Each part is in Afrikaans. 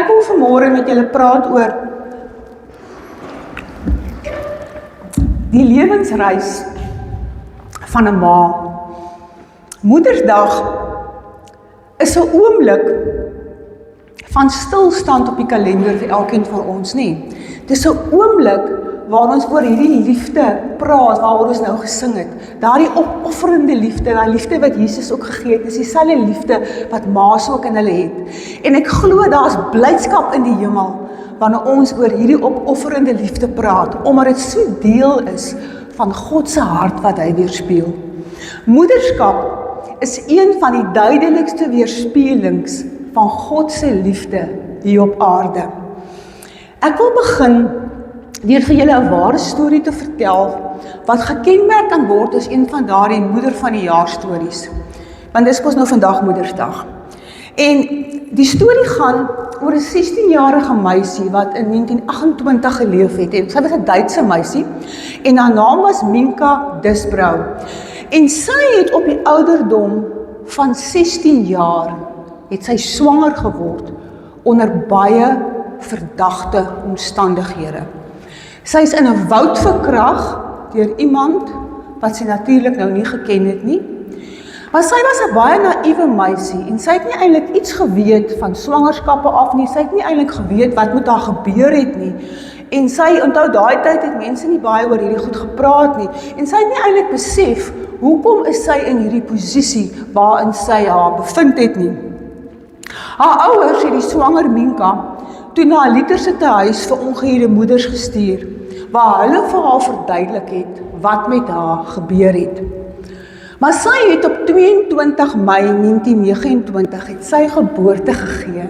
Ek wil vanmôre met julle praat oor die lewensreis van 'n ma. Moedersdag is 'n oomblik van stilstand op die kalender vir elkeen van ons, nie. Dis 'n oomblik waar ons oor hierdie liefde praat, waaroor ons nou gesing het. Daardie opofferende liefde, daai liefde wat Jesus ook gegee het, is dieselfde liefde wat ma's ook in hulle het. En ek glo daar's blydskap in die hemel wanneer ons oor hierdie opofferende liefde praat, omdat dit so deel is van God se hart wat hy weerspieël. Moederskap is een van die duidelikste weerspieëlings van God se liefde hier op aarde. Ek wil begin deur vir julle 'n ware storie te vertel, wat gekenmerk kan word as een van daardie moeder van die jaar stories. Want dis mos nou vandag Moedersdag. En die storie gaan oor 'n 16-jarige meisie wat in 1928 geleef het. En sy was 'n Duitse meisie en haar naam was Minka Disbrau. En sy het op die ouderdom van 16 jaar het sy swanger geword onder baie verdagte omstandighede. Sy is in 'n woud verkrag deur iemand wat sy natuurlik nou nie geken het nie. Maar sy was 'n baie naïewe meisie en sy het nie eintlik iets geweet van swangerskappe af nie. Sy het nie eintlik geweet wat met haar gebeur het nie. En sy, onthou daai tyd het mense nie baie oor hierdie goed gepraat nie. En sy het nie eintlik besef hoekom is sy in hierdie posisie waarin sy haar bevind het nie. Haar ouers het die swanger Minka toe na 'n Lutherse tehuis vir ongehuwde moeders gestuur, waar hulle vir haar verduidelik het wat met haar gebeur het. Maar sy het op 22 Mei 1929 het sy geboorte gegee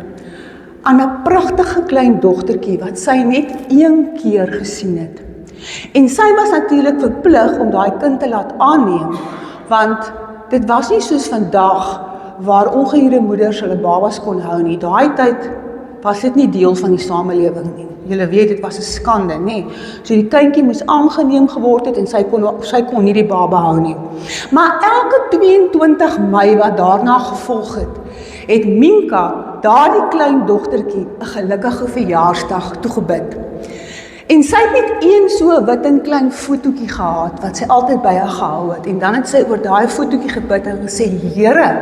aan 'n pragtige klein dogtertjie wat sy net een keer gesien het. En sy was natuurlik verplig om daai kind te laat aanneem, want dit was nie soos vandag waar ongehuwde moeders hulle babas kon hou nie. Daai tyd was dit nie deel van die samelewing nie. Julle weet, dit was 'n skande, nê. So die kindjie moes aangeneem geword het en sy kon nie die baba hou nie. Maar elke 22 Mei wat daarna gevolg het Minka, daardie klein dogtertjie, 'n gelukkige verjaarsdag toegebid. En sy het net een so wit en klein fotootjie gehad wat sy altyd by haar gehou het. En dan het sy oor daai fotootjie gebid en gesê: "Here,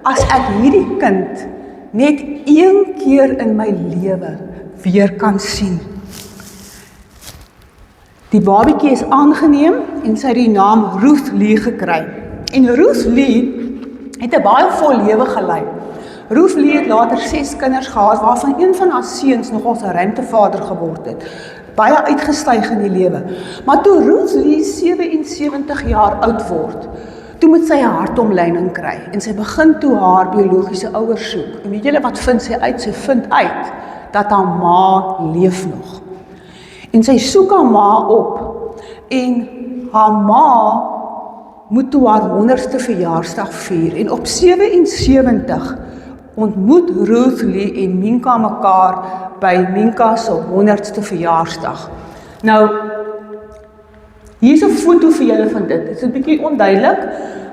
as ek hierdie kind net een keer in my lewe weer kan sien." Die babietjie is aangeneem en sy het die naam Ruth Lee gekry. En Ruth Lee het 'n baie vol lewe gelei. Ruth Lee het later 6 kinders gehad, waarvan een van haar seuns nogal 'n rentevader geword het. Baie uitgestyg in die lewe. Maar toe Ruth Lee 77 jaar oud word, toe moet sy 'n hartomleining kry en sy begin toe haar biologiese ouers soek. En weet julle wat vind sy uit? Sy vind uit dat haar ma leef nog. En sy soek haar ma op en haar ma moet toe haar 100ste verjaarsdag vier. En op 77 ontmoet Ruth Lee en Minka mekaar by Minka se 100ste verjaarsdag. Nou, hier is 'n foto vir julle van dit. Dit is 'n bietjie onduidelik,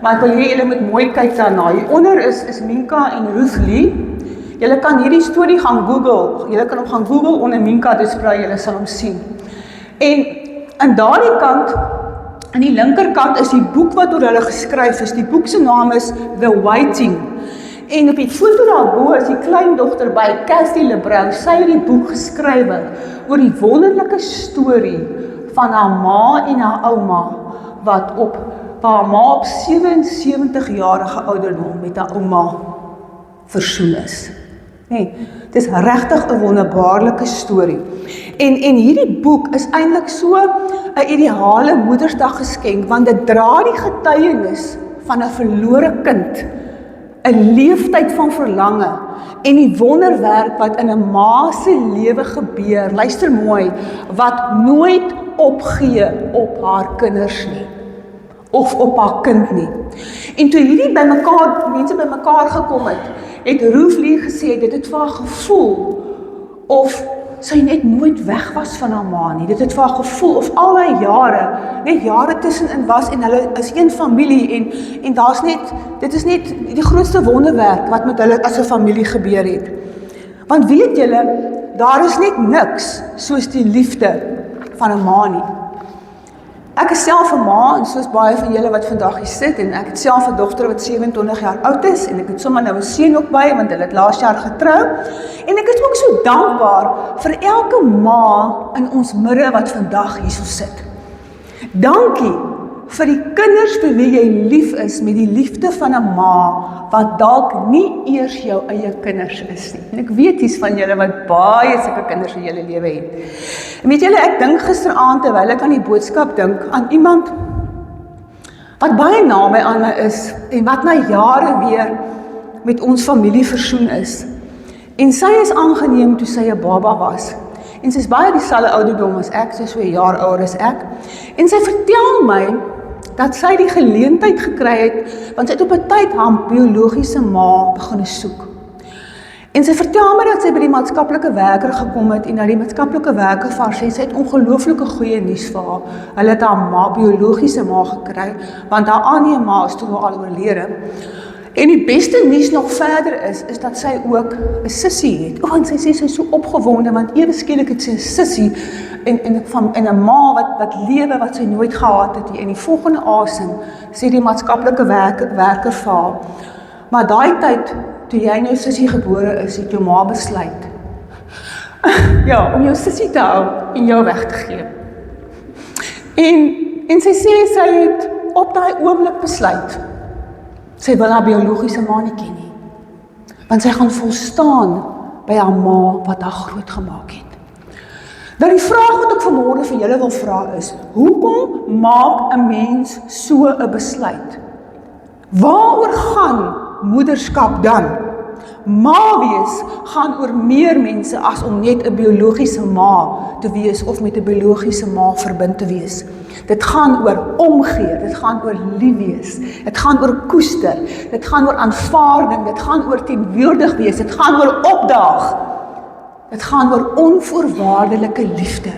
maar ek wil hê julle moet mooi kyk daarna. Hieronder is Minka en Ruth Lee. Julle kan hierdie storie gaan Google. Julle kan hom gaan Google onder Minka Disbrau, julle sal hom sien. En aan daardie kant, aan die linkerkant is die boek wat oor hulle geskryf is. Die boek se naam is The Waiting. En op die foto daarbo is die kleindogter by Cassie Lebrou. Sy het die boek geskrywe oor die wonderlike storie van haar ma en haar ouma, waar haar ma op 77-jarige ouderdom met haar ouma versoen is. Nee, dit is regtig 'n wonderbaarlike storie. En hierdie boek is eintlik so 'n ideale Moedersdag geskenk, want dit dra die getuienis van 'n verlore kind, 'n leeftyd van verlange en die wonderwerk wat in 'n ma se lewe gebeur. Luister mooi, wat nooit opgee op haar kinders nie, of op haar kind nie. En toe hierdie mense bymekaar gekom het Ruth Lee gesê, dit het vir haar gevoel of sy net nooit weg was van haar ma nie. Dit het vir haar gevoel of al die jare, net jare tussenin was en hulle is een familie en daar's net, dit is net die grootste wonderwerk wat met hulle as 'n familie gebeur het. Want weet julle, daar is net niks soos die liefde van 'n ma nie. Ek is self 'n ma, en soos baie van julle wat vandag hier sit, en ek het self 'n dogter wat 27 jaar oud is, en ek het sommer nou 'n seun ook by, want hulle het laas jaar getrou, en ek is ook so dankbaar vir elke ma in ons midde wat vandag hierso sit. Dankie vir die kinders vir wie jy lief is met die liefde van 'n ma, wat dalk nie eers jou eie kinders is nie. En ek weet hier's van julle wat baie sulke kinders in julle lewe het. En weet julle, ek dink gisteraand terwyl ek aan die boodskap dink, aan iemand wat baie naby aan my is, en wat na jare weer met ons familie versoen is. En sy is aangeneem toe sy 'n baba was. En sy is baie dieselfde ouderdom as ek, sy is so 'n jaar ouer as ek. En sy vertel my, dat sy die geleentheid gekry het, want sy het op 'n tyd haar biologiese ma begin soek. En sy vertel my dat sy by die maatskaplike werker gekom het, en dat die maatskaplike werker vir haar sê, sy het ongelooflike goeie nuus vir haar. Hulle het haar biologiese ma gekry, want haar ander ma is toe al oorlede. En die beste nuus nog verder is dat sy ook 'n sussie het. En sy sê sy is so opgewonde, want ewe skielik het sy 'n sussie, en 'n ma wat lewe wat sy nooit gehad het nie. En die volgende asem sê die maatskaplike werker vir haar, maar daai tyd, toe jy nou sussie gebore is, het jou ma besluit, ja, om jou sussie te hou en jou weg te gee. En sy sê sy het op daai oomblik besluit, sy wil haar biologiese ma nie ken nie, want sy gaan volstaan by haar ma wat haar groot gemaak het. Nou die vraag wat ek vanmôre vir julle wil vra is, hoekom maak 'n mens so 'n besluit? Waaroor gaan moederskap dan? Ma wees gaan oor meer mense as om net 'n biologiese ma te wees of met 'n biologiese ma verbind te wees. Dit gaan oor omgee, dit gaan oor lief wees, dit gaan oor koester, dit gaan oor aanvaarding, dit gaan oor teenwoordig wees, dit gaan oor opdaag. Dit gaan oor onvoorwaardelike liefde.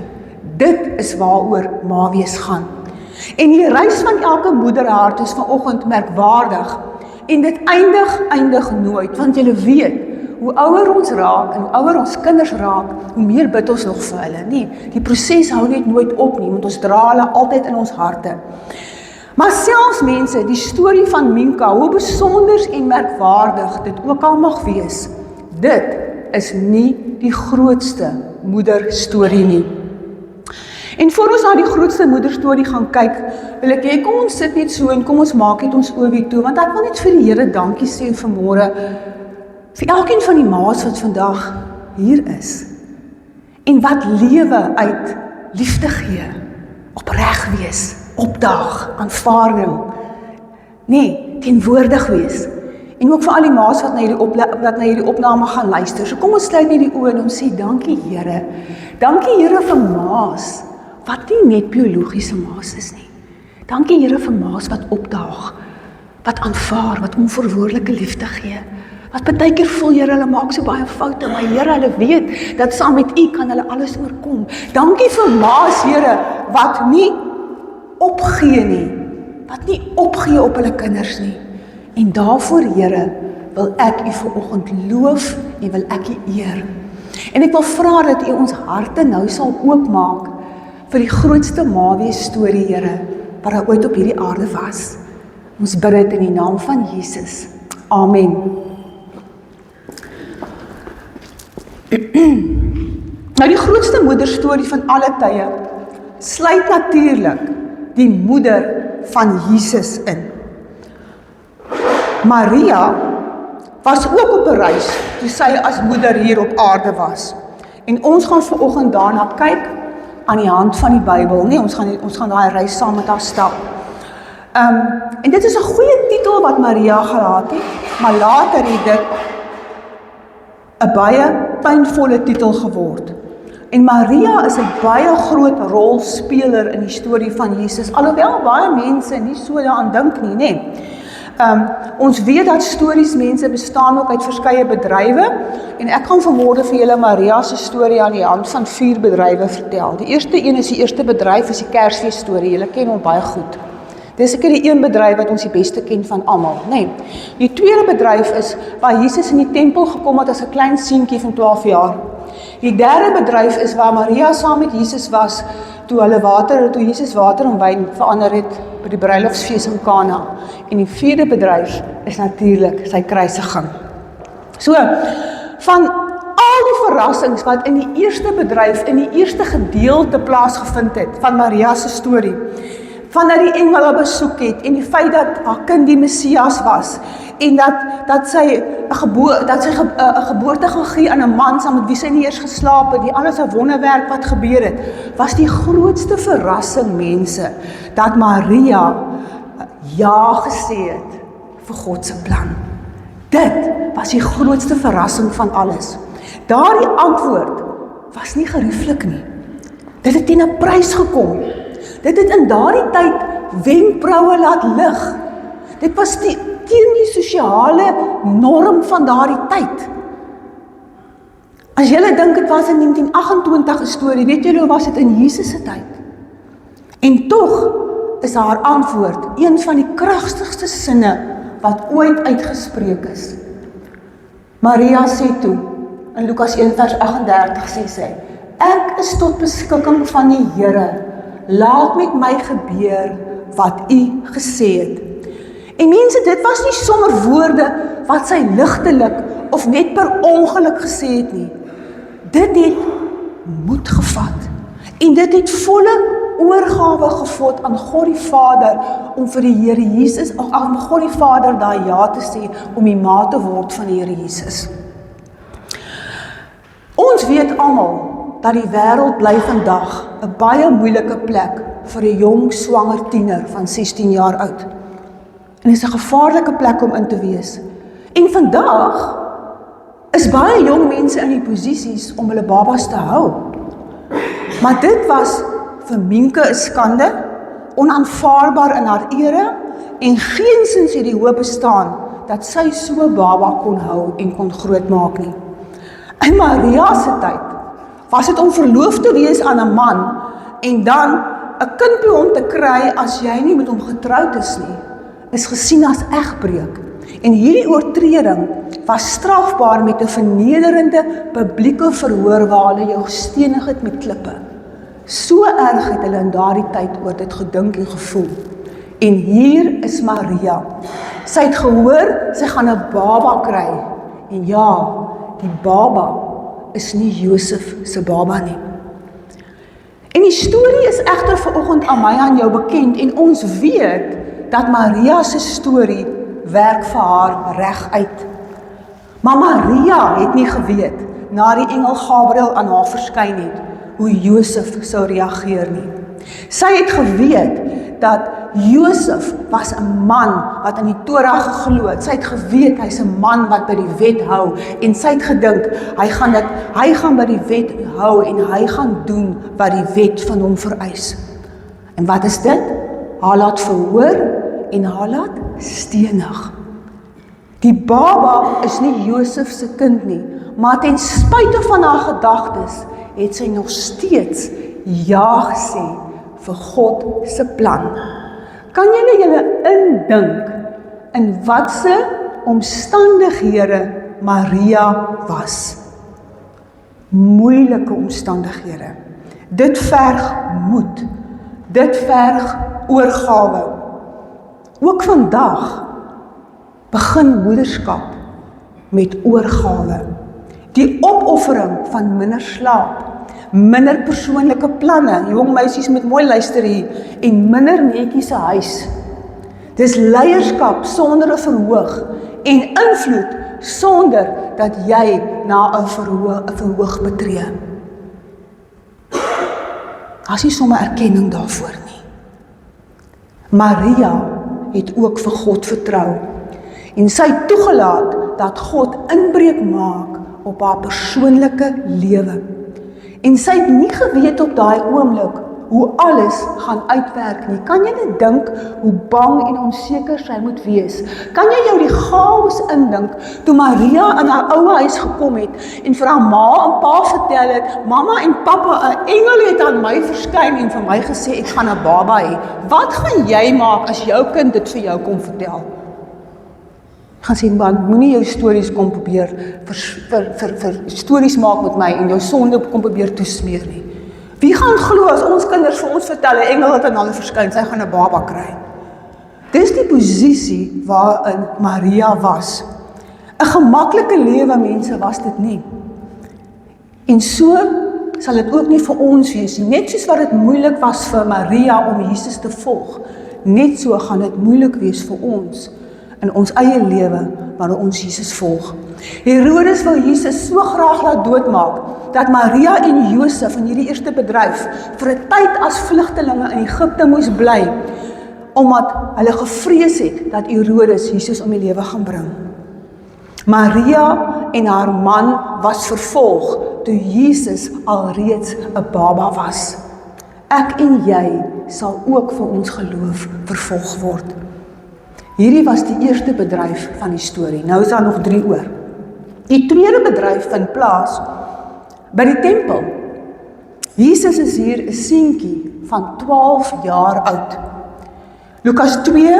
Dit is waaroor ma wees gaan. En die reis van elke moederhart is vanoggend merkwaardig. En dit eindig nooit, want julle weet, hoe ouer ons raak en hoe ouer ons kinders raak, hoe meer bid ons nog vir hulle. Nee, die proses hou net nooit op nie, want ons dra hulle altyd in ons harte. Maar selfs mense, die storie van Minka, hoe besonders en merkwaardig dit ook al mag wees, dit is nie die grootste moederstorie nie. En voor ons na die grootste moederstorie gaan kyk, wil ek hê, kom ons sit net so en kom ons maak net ons oë weer toe, want ek wil net vir die Here dankie sê vanmôre vir elkeen van die ma's wat vandag hier is en wat lewe uit liefde gee, opreg wees, opdaag, aanvaarding, nee, teenwoordig wees. En ook vir al die ma's wat na hierdie opname gaan luister. So kom ons sluit net die oë en ons sê dankie Here. Dankie Here vir ma's wat nie net biologiese ma's is nie. Dankie Here vir ma's wat opdaag, wat aanvaar, wat onverwoordelike liefde gee. Wat baie keer voel Here, hulle maak so baie foute, maar Here, hulle weet dat saam met U kan hulle alles oorkom. Dankie vir ma's Here wat nie opgee nie, wat nie opgee op hulle kinders nie. En daarvoor, Here, wil ek U vanoggend loof en wil ek U eer. En ek wil vra dat U ons harte nou sal oopmaak vir die grootste ma-wees storie, Here, wat daar ooit op hierdie aarde was. Ons bid dit in die naam van Jesus. Amen. Nou die grootste moederstorie van alle tye sluit natuurlik die moeder van Jesus in. Maria was ook op 'n reis toe sy as moeder hier op aarde was. En ons gaan vanoggend daarna kyk aan die hand van die Bybel, nee, ons gaan daai reis saam met haar stap. En dit is 'n goeie titel wat Maria gehad het, maar later het dit 'n baie pynvolle titel geword. En Maria is 'n baie groot rolspeler in die storie van Jesus, alhoewel baie mense nie so daaraan dink nie, nee. Ons weet dat stories mense bestaan ook uit verskeie bedrywe, en ek gaan vanmôre vir julle Maria se storie aan die hand van 4 bedrywe vertel. Die eerste een is die eerste bedryf, is die Kersfees storie, julle ken hom baie goed. Dis seker die een bedryf wat ons die beste ken van almal, nee. Die tweede bedryf is waar Jesus in die tempel gekom het as 'n klein seentjie van 12 jaar. Die derde bedryf is waar Maria saam met Jesus was toe Jesus water en wyn verander het by die bruilofsfees in Kana. En die vierde bedryf is natuurlik sy kruisiging. So, van al die verrassings wat in die eerste bedryf, in die eerste gedeelte plaasgevind het, van Maria se storie, van dat die engel haar besoek het, en die feit dat haar kind die Messias was, en dat sy 'n geboorte gaan gee aan 'n man saam met wie sy nie eers geslaap het, die alles 'n wonderwerk wat gebeur het, was die grootste verrassing, mense, dat Maria ja gesê het vir God se plan. Dit was die grootste verrassing van alles. Daardie antwoord was nie gerieflik nie. Dit het teen 'n prys gekom. Dit het in daardie tyd wenkbroue laat lig. Dit was teen die sosiale norm van daardie tyd. As julle dink dit was in 1928 'n storie, weet julle hoe was dit in Jesus se tyd? En tog is haar antwoord een van die kragtigste sinne wat ooit uitgespreek is. Maria sê toe, in Lukas 1 vers 38 sê sy, ek is tot beskikking van die Here, laat met my gebeur wat u gesê het. En mense, dit was nie sommer woorde wat sy ligtelik of net per ongeluk gesê het nie. Dit het moed gevat. En dit het volle oorgawe gevat aan God die Vader om vir die Here Jesus, aan God die Vader daai ja te sê om die ma te word van die Here Jesus. Ons weet almal dat die wêreld bly vandag 'n baie moeilike plek vir 'n jong swanger tiener van 16 jaar oud. En dit is 'n gevaarlike plek om in te wees. En vandag is baie jong mense in die posisies om hulle babas te hou. Maar dit was vir Minke 'n skande, onaanvaarbaar in haar ere, en geensins het die hoop bestaan dat sy so 'n baba kon hou en kon grootmaak nie. In Maria se tyd was dit om verloof te wees aan 'n man en dan 'n kind by hom te kry as jy nie met hom getroud is nie, is gesien as egbreuk. En hierdie oortreding was strafbaar met 'n vernederende publieke verhoor waar hulle jou gestenig het met klippe. So erg het hulle in daardie tyd oor dit gedink en gevoel. En hier is Maria. Sy het gehoor, sy gaan 'n baba kry. En ja, die baba is nie Josef se baba nie. En die storie is egter vanoggend aan my en jou bekend, en ons weet dat Maria se storie werk vir haar reguit. Maar Maria het nie geweet, na die engel Gabriël aan haar verskyn het, hoe Josef sou reageer nie. Sy het geweet dat Josef was 'n man wat in die Torah geglo het. Sy het geweet hy's 'n man wat by die wet hou, en sy het gedink hy gaan by die wet hou en hy gaan doen wat die wet van hom vereis. En wat is dit? Haar laat verhoor en haar laat stenig. Die baba is nie Josef se kind nie, maar ten spyte van haar gedagtes het sy nog steeds ja gesê vir God se plan. Kan julle indink in watse omstandighede Maria was? Moeilike omstandighede. Dit verg moed. Dit verg oorgawe. Ook vandag begin moederskap met oorgawe. Die opoffering van minder slaap, minder persoonlike planne, jong meisies moet mooi luister hier, en minder netjies 'n huis. Dis leierskap sonder 'n verhoog, en invloed sonder dat jy na 'n verhoog betree. As jy sommer erkenning daarvoor nie. Maria het ook vir God vertrou, en sy het toegelaat dat God inbreuk maak op haar persoonlike lewe. En sy het nie geweet op daai oomblik hoe alles gaan uitwerk nie. Kan jy net dink hoe bang en onseker sy moet wees? Kan jy jou die chaos indink toe Maria in haar ouwe huis gekom het en vir haar ma en pa vertel het, mamma en pappa, 'n engel het aan my verskyn en vir my gesê ek gaan 'n baba hê. Wat gaan jy maak as jou kind dit vir jou kom vertel? Gaan sê, man, moenie jou stories kom probeer vir stories maak met my en jou sonde kom probeer toesmeer nie. Wie gaan glo as ons kinders vir ons vertel, 'n engel het aan hulle verskyn, sy gaan 'n baba kry? Dis die posisie waarin Maria was. 'n Gemaklike lewe, mense, was dit nie. En so sal dit ook nie vir ons wees nie. Net soos wat dit moeilik was vir Maria om Jesus te volg, net so gaan dit moeilik wees vir ons in ons eie lewe wanneer ons Jesus volg. Herodes wil Jesus so graag laat doodmaak dat Maria en Josef in hierdie eerste bedryf vir 'n tyd as vlugtelinge in Egipte moes bly, omdat hulle gevrees het dat Herodes Jesus om die lewe gaan bring. Maria en haar man was vervolg toe Jesus alreeds 'n baba was. Ek en jy sal ook vir ons geloof vervolg word. Hierdie was die eerste bedryf van die storie. Nou is daar nog 3 oor. Die tweede bedryf vind plaas by die tempel. Jesus is hier 'n seentjie van 12 jaar oud. Lukas 2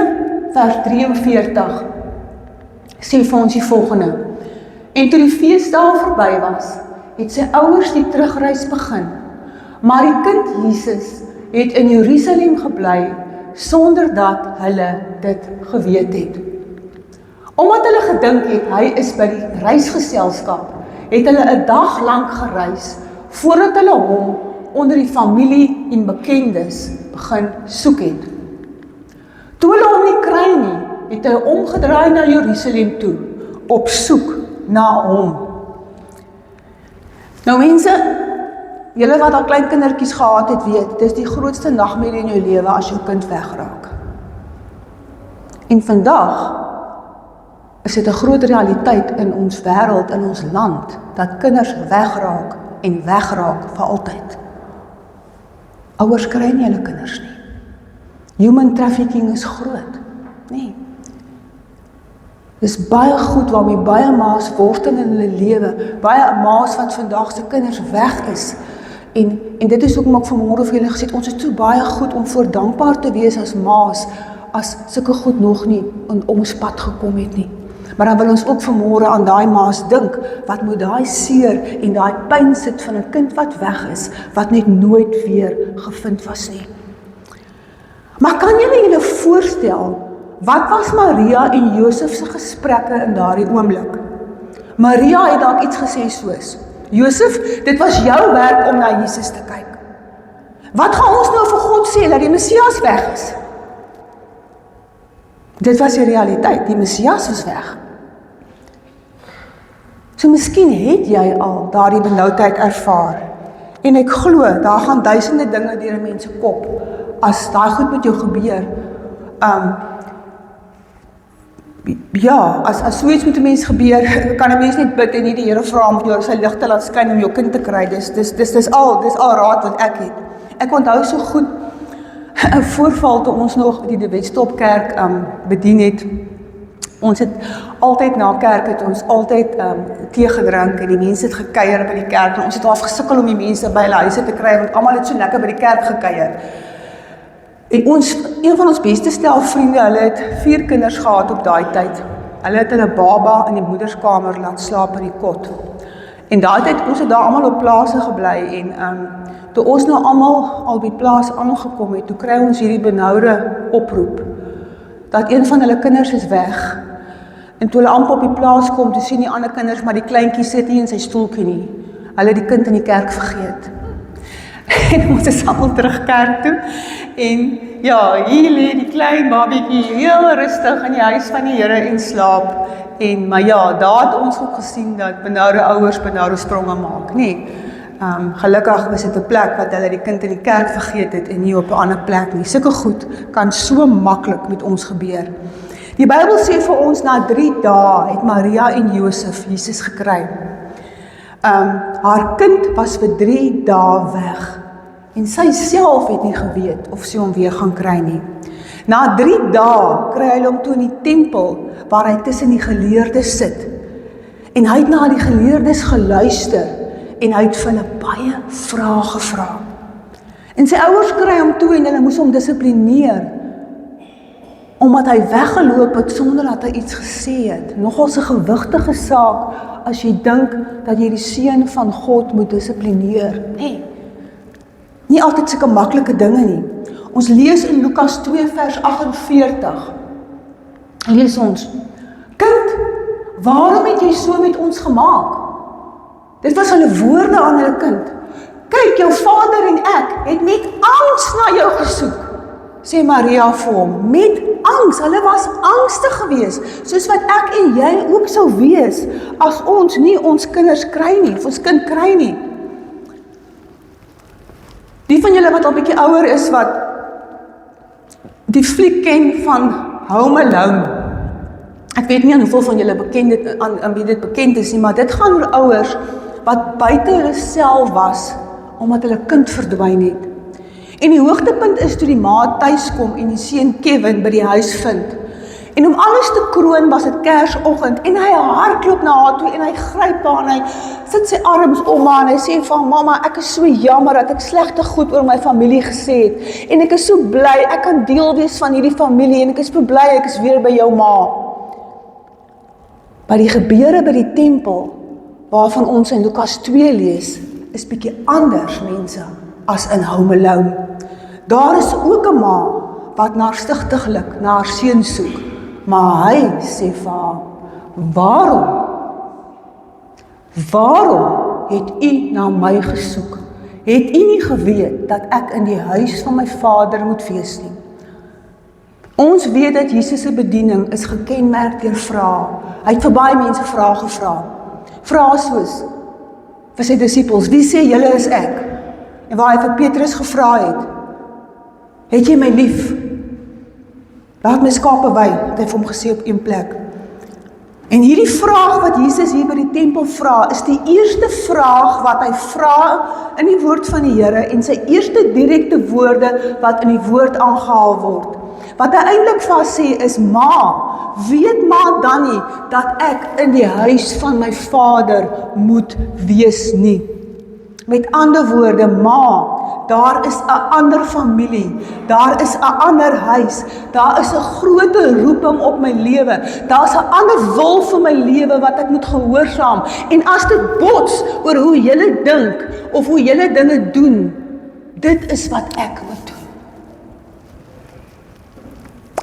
vers 43 sê vir ons die volgende. En toe die feesdae verby was, het sy ouers die terugreis begin. Maar die kind Jesus het in Jerusalem gebly sonder dat hulle dit geweet het. Omdat hulle gedink het hy is by die reisgeselskap, het hulle 'n dag lank gereis voordat hulle hom onder die familie en bekendes begin soek het. Toe hulle hom nie kry nie, het hulle omgedraai na Jerusalem toe op soek na hom. Nou mense, julle wat al klein kindertjies gehad het weet, dis die grootste nagmerrie in jou lewe as jou kind wegraak. En vandag is dit 'n groot realiteit in ons wêreld, in ons land, dat kinders wegraak en wegraak vir altyd. Ouers kry nie hulle kinders nie. Human trafficking is groot, nee. Dis baie goed waarmee baie ma's worstel in hulle lewe, baie ma's wat vandag se kinders weg is. En dit is ook wat ek vanmôre vir julle gesê het, ons is so baie goed om voor dankbaar te wees as ma's, as sulke goed nog nie in ons pad gekom het nie. Maar dan wil ons ook vanmôre aan daai ma's dink, wat moet daai seer en daai pyn sit van 'n kind wat weg is, wat net nooit weer gevind was nie. Maar kan julle voorstel, wat was Maria en Josef se gesprekke in daardie oomblik? Maria het dalk iets gesê soos, Josef, dit was jou werk om na Jesus te kyk. Wat gaan ons nou vir God sê, dat die Messias weg is? Dit was die realiteit, die Messias is weg. So miskien het jy al daardie benoudheid ervaar. En ek glo, daar gaan duisende dinge deur 'n mens se kop, as daai goed met jou gebeur. Ja, as so iets met 'n mens gebeur, kan 'n mens net bid en nie die Here vra om jou sy lig te laat skyn om jou kind te kry. Dis al raad wat ek het. Ek onthou so goed 'n voorval toe ons nog die Wetstopkerk bedien het. Ons het altyd na kerk het ons altyd tee gedrink en die mense het gekuier by die kerk en ons het half gesukkel om die mense by hulle huise te kry want almal het so lekker by die kerk gekuier. En een van ons beste stel vriende, hulle het 4 kinders gehad op daai tyd. Hulle het hulle baba in die moederskamer laat slaap in die kot. En daai tyd, ons het daar almal op plase gebly en toe ons nou almal al by plaas aangekom het, toe kry ons hierdie benoude oproep dat een van hulle kinders is weg. En toe hulle amper op die plaas kom, toe sien die ander kinders, maar die kleintjie sit nie in sy stoeltjie nie. Hulle het die kind in die kerk vergeet. En ons is allemaal terug kerk toe. En ja, hier lê die klein babietjie heel rustig in die huis van die Here en slaap. Maar ja, daar het ons ook gesien dat benoude ouers benoude spronge maak, nee. Gelukkig was dit 'n plek wat hulle die kind in die kerk vergeet het en nie op 'n ander plek nie. Sulke goed kan so maklik met ons gebeur. Die Bybel sê vir ons, na 3 dae het Maria en Josef Jesus gekry. Haar kind was vir 3 dae weg. en sy self het nie geweet of sy hom weer gaan kry nie. Na 3 dae kry hy hom toe in die tempel, waar hy tussen die geleerdes sit. En hy het na die geleerdes geluister, en hy het vir hulle baie vrae gevra. En sy ouers kry hom toe en hulle moes hom dissiplineer, omdat hy weggeloop het sonder dat hy iets gesê het. Nogal 'n gewigtige saak, as jy dink dat jy die seun van God moet dissiplineer. Nee, nie altyd sulke maklike dinge nie. Ons lees in Lukas 2 vers 48, lees ons, kind, waarom het jy so met ons gemaak? Dit was hulle woorde aan hulle kind. Kyk, jou vader en ek het met angs na jou gesoek, sê Maria vir hom, met angs, hulle was angstig geweest, soos wat ek en jy ook sou wees, as ons nie ons kinders kry nie, of ons kind kry nie. Die van julle wat al bietjie ouer is, wat die fliek ken van Home Alone, ek weet nie aan hoeveel van julle aan wie dit bekend is nie, maar dit gaan oor ouers, wat buite hulle self was, omdat hulle kind verdwyn het. En die hoogtepunt is toe die ma tuis kom en die seun Kevin by die huis vind. En om alles te kroon was dit Kersoggend en hy hardloop na haar toe en hy gryp haar en hy sit sy arms om haar en hy sê van mamma, ek is so jammer dat ek slegte goed oor my familie gesê het en ek is so bly ek kan deel wees van hierdie familie en ek is so bly ek is weer by jou ma. Maar die gebeure by die tempel waarvan ons in Lukas 2 lees, is bietjie anders mense as in Home Alone. Daar is ook 'n ma wat naarsigtiglik na haar seun soek, maar hy sê vir haar, waarom het u na my gesoek? Het u nie geweet dat ek in die huis van my vader moet wees nie? Ons weet dat Jesus se bediening is gekenmerk deur vrae. Hy het vir baie mense vrae gevra. Vrae soos, vir sy disippels, wie sê julle is ek? En waar hy vir Petrus gevra het jy my lief? Laat my skape wy, het hy vir hom gesê op een plek. En hierdie vraag wat Jesus hier by die tempel vra, is die eerste vraag wat hy vra in die woord van die Here en sy eerste direkte woorde wat in die woord aangehaal word. Wat hy eintlik vir haar sê is, ma, weet maar dan nie dat ek in die huis van my vader moet wees nie. Met ander woorde, ma, daar is 'n ander familie, daar is 'n ander huis, daar is 'n groter roeping op my lewe, daar is 'n ander wil vir my lewe wat ek moet gehoorsaam. En as dit bots oor hoe julle dink of hoe julle dinge doen, dit is wat ek moet doen.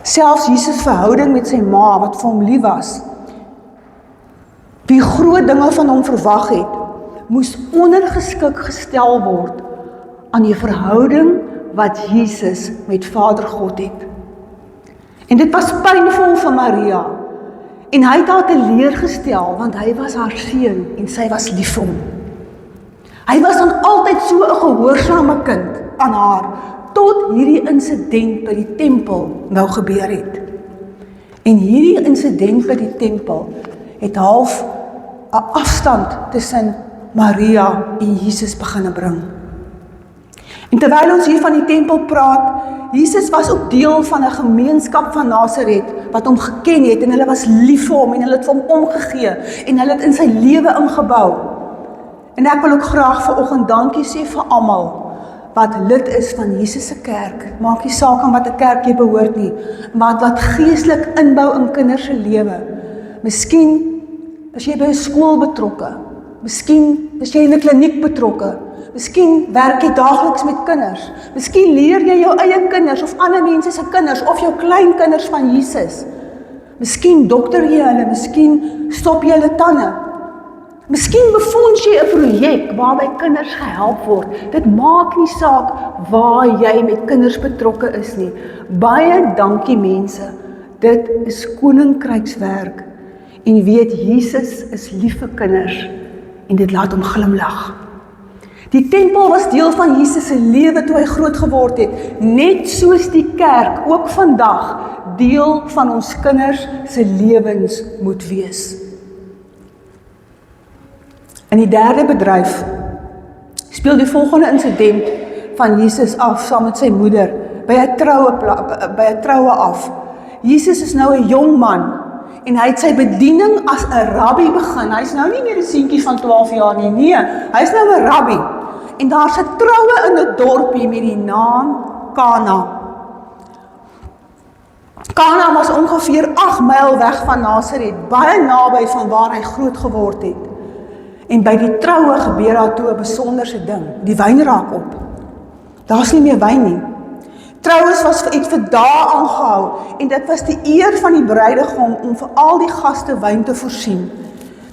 Selfs Jesus verhouding met sy ma, wat vir hom lief was, wie groot dinge van hom verwag het, moes ondergeskik gestel word aan die verhouding wat Jesus met Vader God het. En dit was pynvol vir Maria, en hy het haar teleurgestel, want hy was haar seun, en sy was lief vir hom. Hy was dan altyd so 'n gehoorsame kind aan haar, tot hierdie insident by die tempel nou gebeur het. En hierdie insident by die tempel het half 'n afstand tussen Maria en Jesus begin bring. En terwyl ons hier van die tempel praat, Jesus was ook deel van 'n gemeenskap van Nasaret wat hom geken het en hulle was lief vir hom en hulle het vir hom omgegee en hulle het in sy lewe ingebou. En ek wil ook graag vanoggend dankie sê vir almal wat lid is van Jesus se kerk. Maak nie saak aan watter kerk jy behoort nie, maar wat geestelik inbou in kinders se lewe. Miskien is jy by 'n skool betrokke. Miskien is jy in 'n kliniek betrokke. Miskien werk jy daagliks met kinders. Miskien leer jy jou eie kinders of ander mense se kinders of jou kleinkinders van Jesus. Miskien dokter jy hulle, miskien stop jy hulle tande. Miskien befonds jy 'n projek waarby kinders gehelp word. Dit maak nie saak waar jy met kinders betrokke is nie. Baie dankie mense. Dit is koninkrykswerk. En weet, Jesus is lief vir kinders en dit laat hom glimlag. Die tempel was deel van Jesus se lewe toe hy groot geword het, net soos die kerk ook vandag deel van ons kinders se lewens moet wees. In die derde bedryf speel die volgende insident van Jesus af saam met sy moeder by 'n troue af. Jesus is nou 'n jong man en hy het sy bediening as 'n rabbi begin. Hy is nou nie meer 'n seentjie van 12 jaar nie. Nee, hy is nou 'n rabbi. En daar's 'n troue in 'n dorpie met die naam Kana. Kana was ongeveer 8 myl weg van Nasaret, baie naby van waar hy groot geword het. En by die troue gebeur daar toe 'n besonderse ding. Die wyn raak op. Daar's nie meer wyn nie. Troues het vir dae aangehou en dit was die eer van die bruidegom om vir al die gaste wyn te voorsien.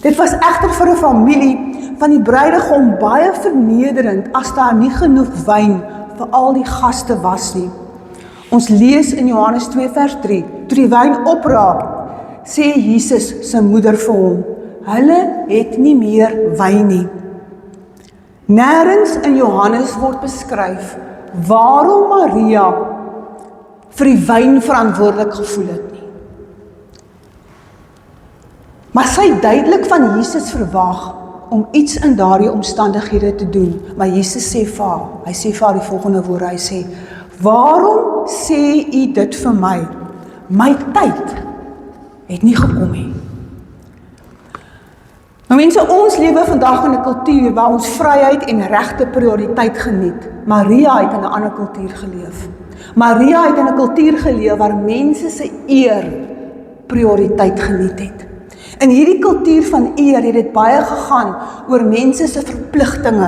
Dit was egter vir 'n familie van die bruidegom baie vernederend as daar nie genoeg wyn vir al die gaste was nie. Ons lees in Johannes 2 vers 3, toe die wyn opraak, sê Jesus sy moeder vir hom, hulle het nie meer wyn nie. Nêrens in Johannes word beskryf waarom Maria vir die wyn verantwoordelik gevoel het nie. Maar sy het duidelik van Jesus verwag om iets in daardie omstandighede te doen. Maar Jesus sê vir haar, hy sê vir haar die volgende woorde, hy sê, waarom sê u dit vir my? My tyd het nie gekom nie. Nou mense, ons lewe vandag in 'n kultuur waar ons vryheid en regte prioriteit geniet. Maria het in 'n ander kultuur geleef. Maria het in 'n kultuur geleef waar mense se eer prioriteit geniet het. In hierdie kultuur van eer het dit baie gegaan oor mense se verpligtinge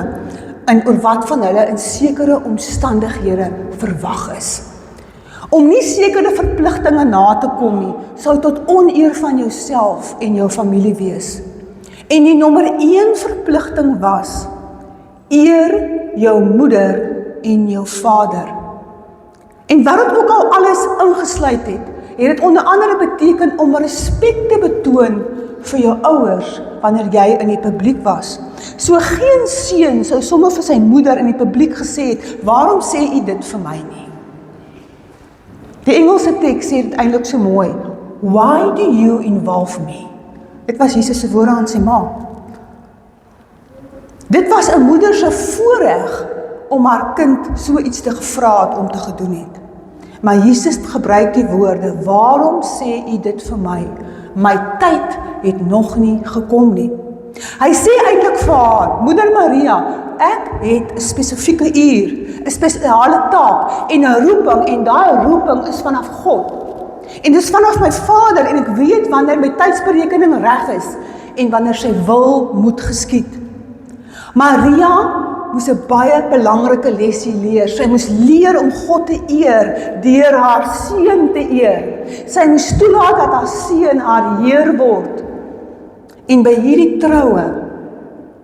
en oor wat van hulle in sekere omstandighede verwag is. Om nie sekere verpligtinge na te kom nie, sou tot oneer van jouself en jou familie wees. En die nommer 1 verpligting was, eer jou moeder en jou vader. En wat dit ook al alles ingesluit het dit onder andere beteken om respek te betoon vir jou ouers wanneer jy in die publiek was. So geen seun sou sommer vir sy moeder in die publiek gesê het, waarom sê u dit vir my nie? Die Engelse teks sê dit eintlik so mooi, why do you involve me? Dit was Jesus se woorde aan sy ma. Dit was 'n moeder se voorreg om haar kind so iets te gevra het om te gedoen het. Maar Jesus gebruik die woorde, waarom sê u dit vir my? My tyd het nog nie gekom nie. Hy sê eintlik vir haar, Moeder Maria, ek het 'n spesifieke uur, 'n spesiale taak en 'n roeping, en daai roeping is vanaf God. En dis vanaf my Vader, en ek weet wanneer my tydsberekening reg is, en wanneer sy wil moet geskied. Maria moes 'n baie belangrike lesie leer. Sy moes leer om God te eer, deur haar seun te eer. Sy moes toelaat dat haar seun haar Heer word. En by hierdie troue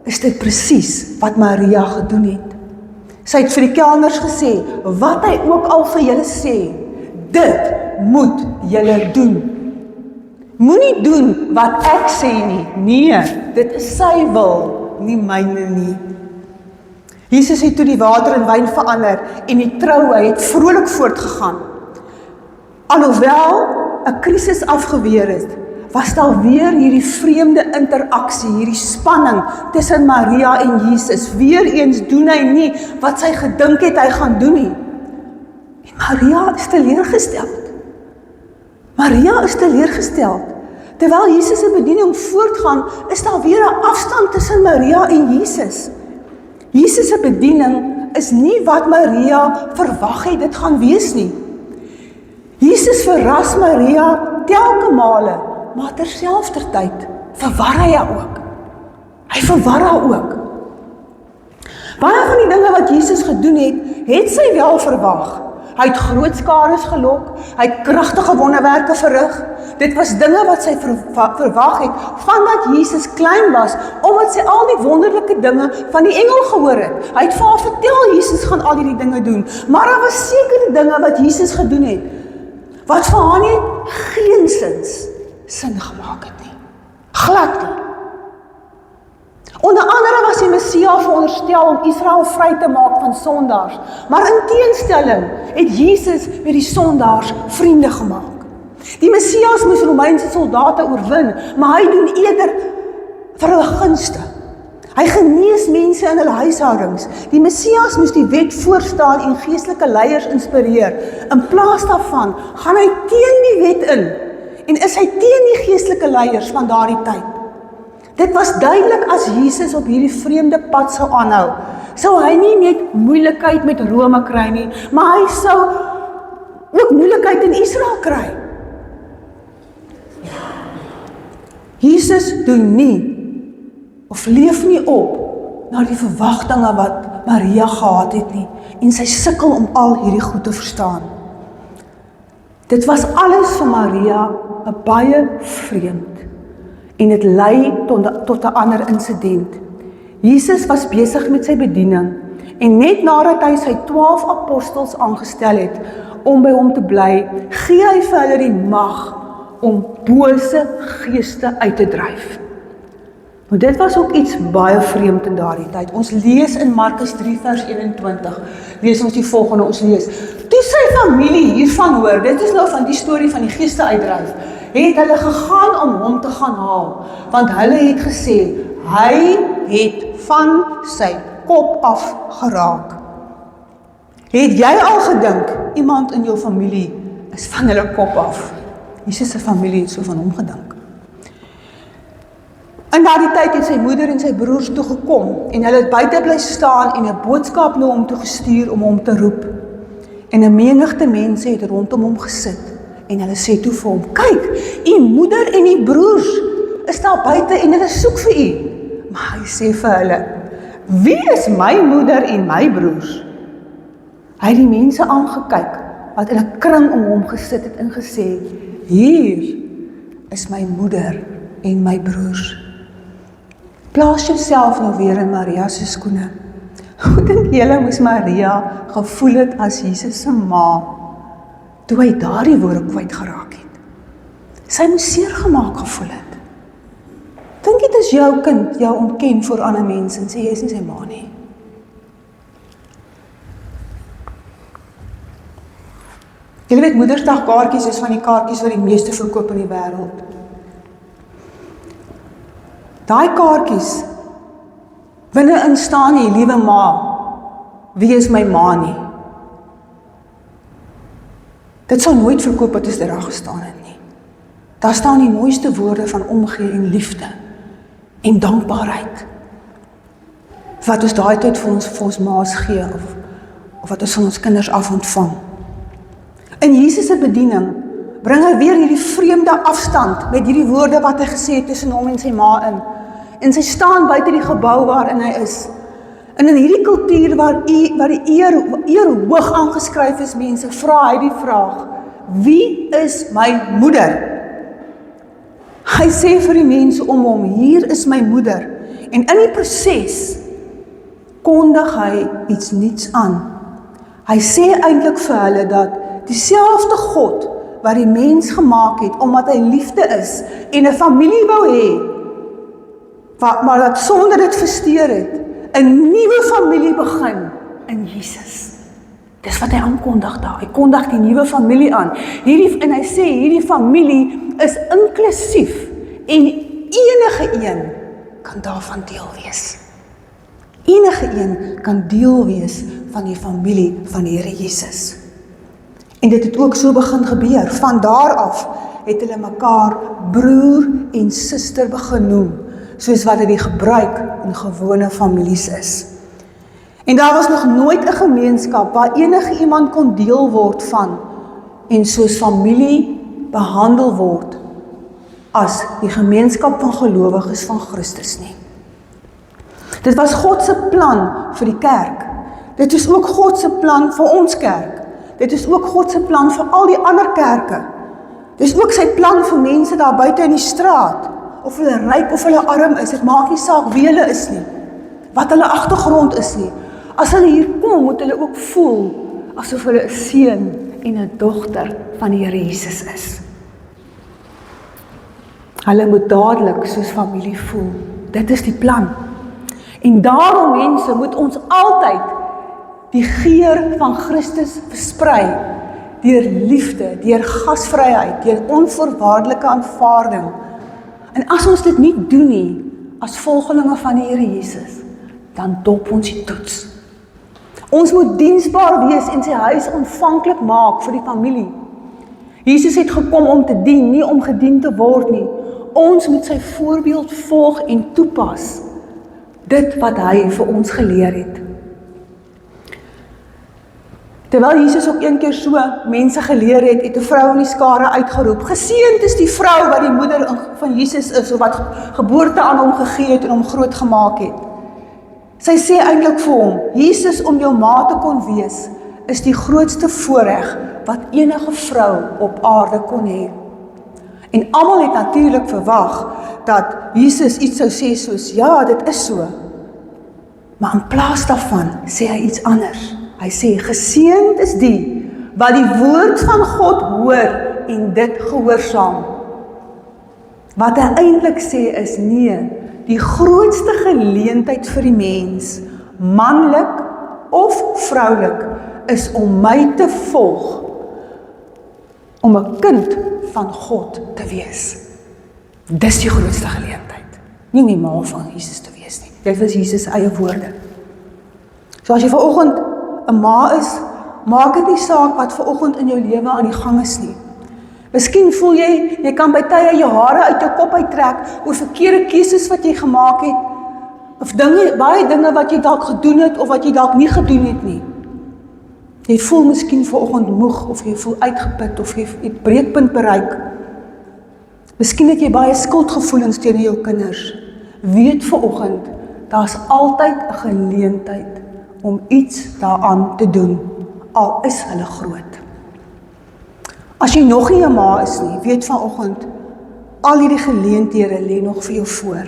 is dit presies wat Maria gedoen het. Sy het vir die kelners gesê, wat hy ook al vir julle sê, dit moet julle doen. Moenie doen wat ek sê nie. Nee, dit is sy wil, nie myne nie. Jesus het toe die water in wyn verander en die troue het vrolik voortgegaan. Alhoewel 'n krisis afgeweer is, was daar weer hierdie vreemde interaksie, hierdie spanning tussen Maria en Jesus. Weereens doen hy nie wat sy gedink het hy gaan doen nie. En Maria is teleurgesteld. Maria is teleurgesteld. Terwyl Jesus se bediening voortgaan, is daar weer 'n afstand tussen Maria en Jesus. Jesus se bediening is nie wat Maria verwag het dit gaan wees nie. Jesus verras Maria telke male, maar terselfdertyd verwar hy haar ook. Hy verwar haar ook. Baie van die dinge wat Jesus gedoen het sy wel verwag. Hy het groot skares gelok, hy het kragtige wonderwerke verrig. Dit was dinge wat sy verwag het, vandat Jesus klein was, omdat sy al die wonderlike dinge van die engel gehoor het. Hy het vir haar vertel, Jesus gaan al hierdie dinge doen, maar daar was sekere dinge wat Jesus gedoen het, wat vir haar nie geensins sin gemaak het nie. Glad nie. Onder andere was die Messia veronderstel om Israel vry te maak van sondaars, maar in teenstelling het Jesus met die sondaars vriende gemaak. Die Messias moes Romeinse soldate oorwin, maar hy doen eerder vir hulle gunste. Hy genees mense in hulle huishoudings. Die Messias moes die wet voorstaan en geestelike leiers inspireer. In plaas daarvan gaan hy teen die wet in en is hy teen die geestelike leiers van daardie tyd. Dit was duidelik as Jesus op hierdie vreemde pad sou aanhou, sou hy nie net moeilikheid met Rome kry nie, maar hy sou ook moeilikheid in Israel kry. Jesus doen nie of leef nie op na die verwagtinge wat Maria gehad het nie, en sy sukkel om al hierdie goed te verstaan. Dit was alles vir Maria 'n baie vreemd, en dit lei tot 'n ander insident. Jesus was besig met sy bediening, en net nadat hy sy 12 apostels aangestel het om by hom te bly, gee hy vir hulle die mag om bose geeste uit te dryf. Maar dit was ook iets baie vreemd in daardie tyd. Ons lees in Markus 3 vers 21, lees ons die volgende, ons lees, toe sy familie hiervan hoor, dit is nou van die storie van die geeste uitdryf, het hulle gegaan om hom te gaan haal, want hulle het gesê, hy het van sy kop af geraak. Het jy al gedink, iemand in jou familie is van hulle kop af? Jesus se familie het so van hom gedink. In daardie tyd het sy moeder en sy broers toegekom, en hulle het buite bly staan en 'n boodskap na hom toe gestuur om hom te roep. En 'n menigte mense het rondom hom gesit, en hulle sê toe vir hom, kyk, u moeder en u broers is daar buite en hulle soek vir u. Maar hy sê vir hulle, wie is my moeder en my broers? Hy het die mense aangekyk, wat in 'n kring om hom gesit het en gesê, hier is my moeder en my broers. Plaas jouself nou weer in Maria se skoene. Hoe dink julle moes Maria gevoel het as Jesus se ma, toe hy daardie woorde kwyt geraak het? Sy moes seer gemaak gevoel het. Dink dit is jou kind jou ontken voor ander mense en sê jy is nie sy ma nie. Julle weet, Moedersdag kaartjies is van die kaartjies wat die meeste verkoop in die wêreld. Daai kaartjies, binne-in staan nie, liewe ma, wie is my ma nie? Dit sal nooit verkoop wat is daar gestaan het nie. Daar staan die mooiste woorde van omgee en liefde en dankbaarheid. Wat ons daai tyd vir ons maas gee, of wat ons van ons kinders af ontvang. In Jesus se bediening bring hy weer hierdie vreemde afstand met hierdie woorde wat hy gesê het tussen hom en sy ma in. En sy staan buite die gebou waarin hy is. En in hierdie kultuur waar die eer hoog aangeskryf is, mense, vra hy die vraag, wie is my moeder? Hy sê vir die mense om hom, hier is my moeder. En in die proses kondig hy iets niets aan. Hy sê eintlik vir hulle dat dieselfde God wat die mens gemaak het, omdat hy liefde is en 'n familie wou hê, maar dat sonder dit versteur het, 'n nuwe familie begin in Jesus. Dis wat hy aankondig daar. Hy kondig die nuwe familie aan. En hy sê hierdie familie is inklusief en enige een kan daarvan deel wees. Enige een kan deel wees van die familie van die Here Jesus. En dit het ook so begin gebeur. Van daar af het hulle mekaar broer en suster begin noem, soos wat dit die gebruik in gewone families is. En daar was nog nooit 'n gemeenskap waar enige iemand kon deel word van en soos familie behandel word as die gemeenskap van gelowiges van Christus nie. Dit was God se plan vir die kerk. Dit is ook God se plan vir ons kerk. Dit is ook God se plan vir al die ander kerke. Dit is ook sy plan vir mense daar buite in die straat, of hulle ryk of hulle arm is, dit maak nie saak wie hulle is nie, wat hulle agtergrond is nie. As hulle hier kom, moet hulle ook voel asof hulle 'n seun en 'n dogter van die Here Jesus is. Hulle moet dadelik soos familie voel. Dit is die plan. En daarom, mense, moet ons altyd die geur van Christus versprei, deur liefde, deur gasvryheid, deur onvoorwaardelike aanvaarding. En as ons dit nie doen nie, as volgelinge van die Here Jesus, dan dop ons die toets. Ons moet diensbaar wees en sy huis ontvanklik maak vir die familie. Jesus het gekom om te dien, nie om gedien te word nie. Ons moet sy voorbeeld volg en toepas, dit wat hy vir ons geleer het. Terwyl Jesus ook een keer so mense geleer het 'n vrou in die skare uitgeroep, geseënd is die vrou wat die moeder van Jesus is, of wat geboorte aan hom gegee het en hom groot gemaak het. Sy sê eintlik vir hom, Jesus om jou ma te kon wees, is die grootste voorreg wat enige vrou op aarde kon hê. En almal het natuurlik verwag dat Jesus iets sou sê soos, ja, dit is so. Maar in plaas daarvan sê hy iets anders. Hy sê, geseënd is die wat die woord van God hoor en dit gehoorsaam. Wat hy eintlik sê is, nee, die grootste geleentheid vir die mens, manlik of vroulik, is om my te volg, om 'n kind van God te wees. Dis die grootste geleentheid. Nie om die ma van Jesus te wees nie. Dit was Jesus se eie woorde. So as jy vanoggend 'n ma is, maak dit nie saak wat vanoggend in jou lewe aan die gang is nie. Miskien voel jy kan by tye jou hare uit jou kop uittrek oor verkeerde keuses wat jy gemaak het, of baie dinge wat jy dalk gedoen het, of wat jy dalk nie gedoen het nie. Jy voel miskien vanoggend moeg, of jy voel uitgeput, of jy het breekpunt bereik. Miskien het jy baie skuldgevoelens teenoor jou kinders. Weet vanoggend, daar's altyd 'n geleentheid om iets daaraan te doen, al is hulle groot. As jy nog nie 'n ma is nie, weet vanoggend, al hierdie geleenthede lê nog vir jou voor.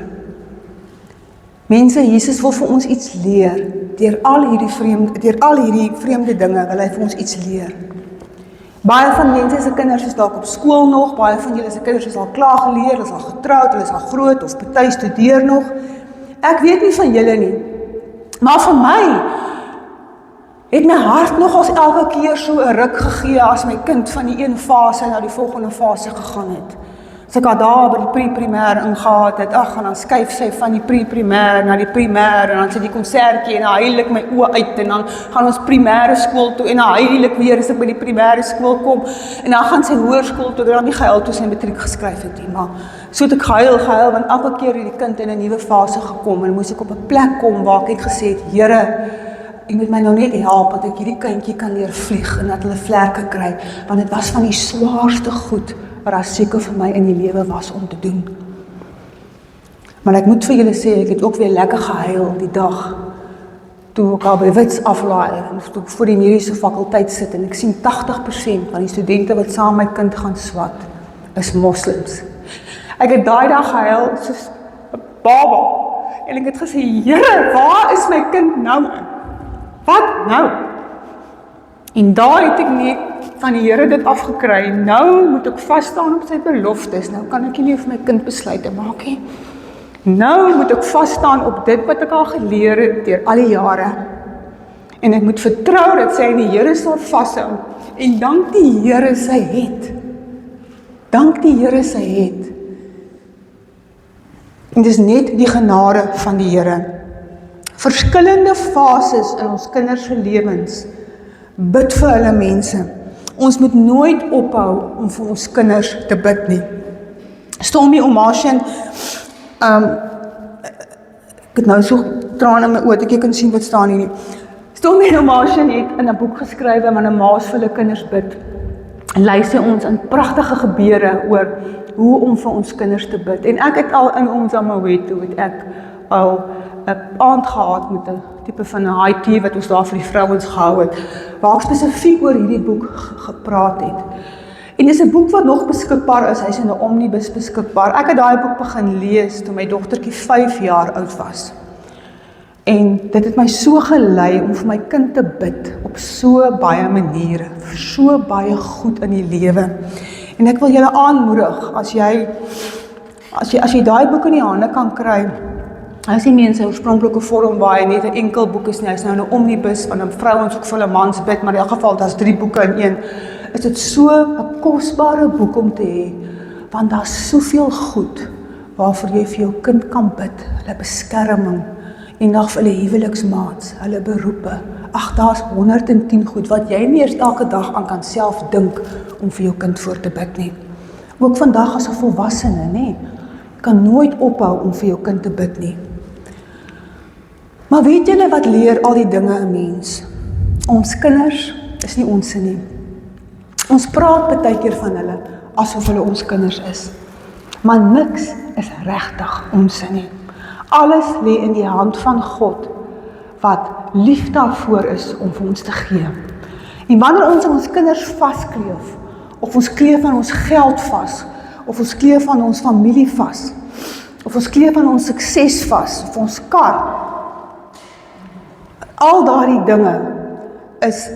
Mense, Jesus wil vir ons iets leer. Deur al hierdie vreemde dinge wil hy vir ons iets leer. Baie van mense se kinders is dalk op skool nog, baie van julle se kinders is al klaar geleer, hulle is al getroud, hulle is al groot, of party studeer nog. Ek weet nie van julle nie, maar vir my het my hart nogals elke keer so 'n ruk gegee as my kind van die een fase na die volgende fase gegaan het. As ek daar by die pre-primêr ingehaat het, en dan skuif sy van die pre-primêr na die primêr, en dan sit die konsertjie, en dan huilik my oë uit, en dan gaan ons primêre skool toe, en dan huilik weer as ek by die primêre skool kom, en dan gaan sy hoërskool toe, dan nie gehuil toe sy matriek geskryf het nie, maar so het ek gehuil, want elke keer het die kind in 'n nuwe fase gekom, en moes ek op 'n plek kom waar ek het gesê het, Here, U moet my nou net help, dat ek hierdie kindjie kan leer vlieg, en dat hulle vlerke kry, want dit was van die swaarste goed, wat daar seker vir my in die lewe was om te doen. Maar ek moet vir julle sê, ek het ook weer lekker gehuil die dag, toe ek al by Wits aflaai, en toe ek voor die mediese fakulteit sit, en ek sien 80% van die studente wat saam my kind gaan swat, is moslims. Ek het daai dag gehuil, soos 'n baba, en ek het gesê, Here, waar is my kind nou? Wat nou? En daar het ek net van die Here dit afgekry. Nou moet ek vasstaan op sy beloftes. Nou kan ek nie vir my kind besluite maak nie. Nou moet ek vasstaan op dit wat ek al geleer het deur al die jare. En ek moet vertrou dat sy in die Here sal vashou. En dank die Here sy het. Dank die Here sy het. En dis net die genade van die Here. Verskillende fases in ons kinders se lewens. Bid vir hulle mense. Ons moet nooit ophou om vir ons kinders te bid nie. Stormy Omartian, ek het nou so trane in my oë, ek kan sien wat staan hier nie. Stormy Omartian het in 'n boek geskryf waar 'n ma vir hulle kinders bid. En lei sy ons in pragtige gebeure oor hoe om vir ons kinders te bid. En ek het al in ons Amaweto het ek al 'n aand gehad met 'n tipe van 'n high tea wat ons daar vir die vrouens gehou het, waar ek spesifiek oor hierdie boek gepraat het. En dis 'n boek wat nog beskikbaar is, hy's in 'n omnibus beskikbaar. Ek het daai boek begin lees toe my dogtertjie 5 jaar oud was. En dit het my so gelei om vir my kind te bid op so baie maniere, vir so baie goed in die lewe. En ek wil julle aanmoedig, as jy daai boek in die hande kan kry, hy is nie meer in sy oorspronklike vorm waar hy net 'n enkel boek is nie, hy is nou 'n omnibus, van 'n vrouens ook vir hulle mans bid, maar in elk geval, daar's 3 boeke in een, is dit so 'n kosbare boek om te hê, want daar's soveel goed, waarvoor jy vir jou kind kan bid, hulle beskerming, en nog vir hulle huweliksmaats, hulle beroepe. Ag, daar's 110 goed wat jy nie eers elke dag aan kan self dink om vir jou kind voor te bid nie. Ook vandag as 'n volwassene, nê, kan nooit ophou om vir jou kind te bid nie. Maar weet julle wat leer al die dinge 'n mens? Ons kinders is nie ons nie. Ons praat baie keer van hulle asof hulle ons kinders is. Maar niks is regtig ons nie. Alles lê in die hand van God wat lief daarvoor is om vir ons te gee. En wanneer ons ons kinders vaskleef, of ons kleef aan ons geld vas, of ons kleef aan ons familie vas, of ons kleef aan ons sukses vas, of ons kar, al daardie dinge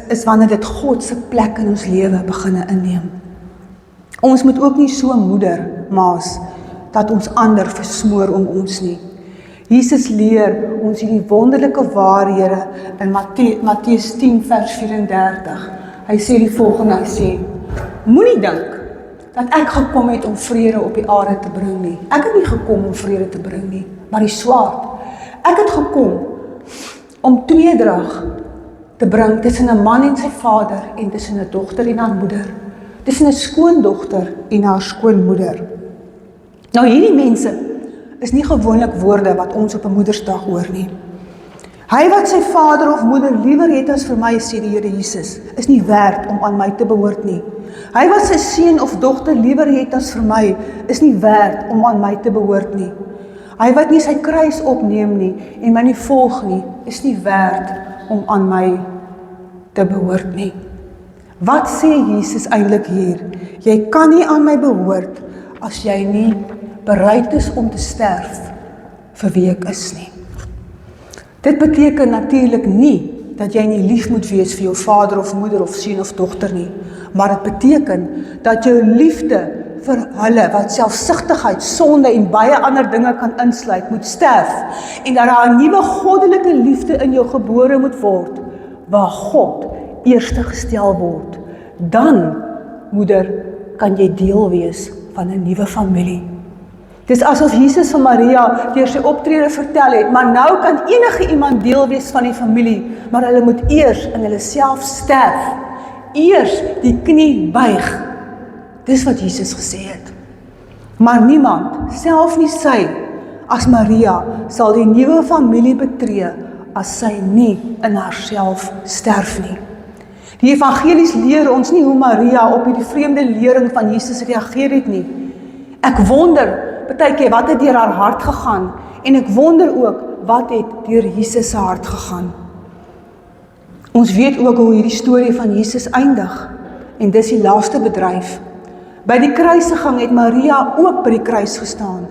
is wanneer dit God se plek in ons lewe beginne inneem. Ons moet ook nie so moeder maas dat ons ander versmoor om ons nie. Jesus leer ons hierdie wonderlike waarhede in Matteus 10 vers 34. Hy sê die volgende, hy sê, moenie dink dat ek gekom het om vrede op die aarde te bring nie. Ek het nie gekom om vrede te bring nie, maar die swaard. Ek het gekom om tweedrag te bring tussen 'n man en sy vader en tussen 'n dogter en haar moeder, tussen 'n skoondogter en haar skoonmoeder. Nou hierdie mense is nie gewoonlik woorde wat ons op 'n Moedersdag hoor nie. Hy wat sy vader of moeder liewer het as vir my, sê die Here Jesus, is nie werd om aan my te behoort nie. Hy wat sy seun of dogter liewer het as vir my, is nie werd om aan my te behoort nie. Hy wat nie sy kruis opneem nie en my nie volg nie, is nie werd om aan my te behoort nie. Wat sê Jesus eintlik hier? Jy kan nie aan my behoort as jy nie bereid is om te sterf vir wie ek is nie. Dit beteken natuurlik nie dat jy nie lief moet wees vir jou vader of moeder of seun of dogter nie, maar dit beteken dat jou liefde vir hulle wat selfsugtigheid, sonde en baie ander dinge kan insluit, moet sterf en dat daar 'n nuwe goddelike liefde in jou gebore moet word, waar God eerste gestel word. Dan, moeder, kan jy deel wees van 'n nuwe familie. Dis asof Jesus vir Maria deur sy optrede vertel het, maar nou kan enige iemand deel wees van die familie, maar hulle moet eers in hulle self sterf, eers die knie buig. Dis wat Jesus gesê het. Maar niemand, self nie sy, as Maria, sal die nuwe familie betree, as sy nie in haarself sterf nie. Die evangelies leer ons nie hoe Maria op hierdie vreemde lering van Jesus reageer het nie. Ek wonder, baie keer, wat het deur haar hart gegaan, en ek wonder ook, wat het deur Jesus se hart gegaan. Ons weet ook hoe hierdie storie van Jesus eindig, en dis die laaste bedryf. By die kruisiging het Maria ook by die kruis gestaan,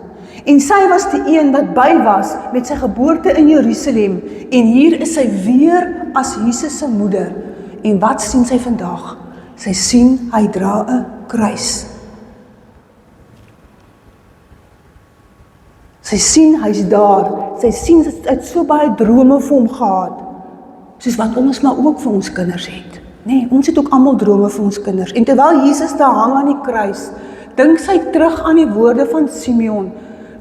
en sy was die een wat by was met sy geboorte in Jerusalem, en hier is sy weer as Jesus se moeder, en wat sien sy vandag? Sy sien, hy dra 'n kruis. Sy sien, hy's daar. Sy sien, sy het so baie drome vir hom gehad. Soos wat ons maar ook vir ons kinders het. Nee, ons het ook almal drome vir ons kinders. En terwyl Jesus daar hang aan die kruis, dink sy terug aan die woorde van Simeon,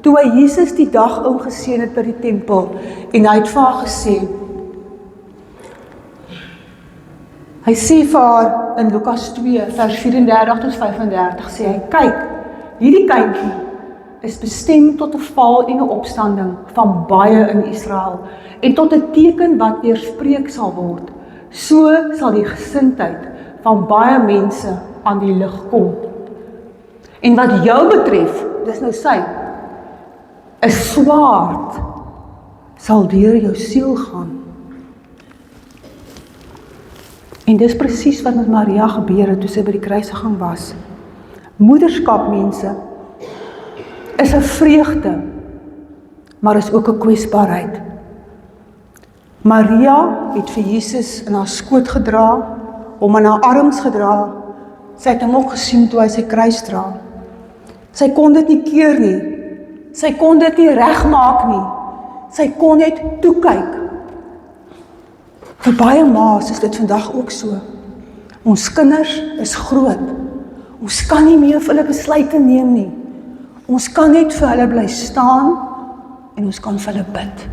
toe hy Jesus die dag ingeseën het by die tempel, en hy het vir haar gesê, hy sê vir haar in Lukas 2, vers 34 tot 35, sê hy, kyk, hierdie kindjie is bestem tot 'n val en 'n opstanding van baie in Israel, en tot 'n teken wat weerspreek sal word. So sal die gesindheid van baie mense aan die lig kom. En wat jou betref, dis nou sy, 'n swaard sal deur jou siel gaan. En dis presies wat met Maria gebeur het toe sy by die kruisiging was. Moederskap, mense, is 'n vreugde, maar is ook 'n kwesbaarheid. Maria het vir Jesus in haar skoot gedra, hom in haar arms gedra. Sy het hom ook gesien toe hy sy kruis dra. Sy kon dit nie keer nie. Sy kon dit nie regmaak nie. Sy kon net toe kyk. Vir baie ma's is dit vandag ook so. Ons kinders is groot. Ons kan nie meer vir hulle besluite neem nie. Ons kan net vir hulle bly staan en ons kan vir hulle bid.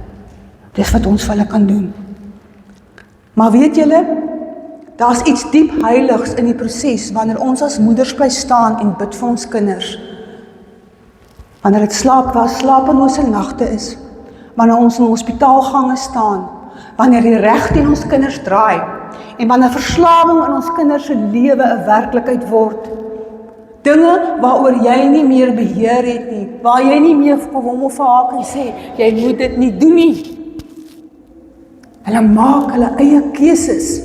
Dis wat ons vir hulle kan doen. Maar weet julle, daar's iets diep heiligs in die proses wanneer ons as moeders bly staan en bid vir ons kinders. Wanneer dit slapelose nagte is, wanneer ons in hospitaalgange staan, wanneer die reg teen ons kinders draai en wanneer verslawing in ons kinders se lewe 'n werklikheid word. Dinge waaroor jy nie meer beheer het nie, waar jy nie meer vir hom of vir haar kan sê, jy moet dit nie doen nie. Hulle maak hulle eie keuses.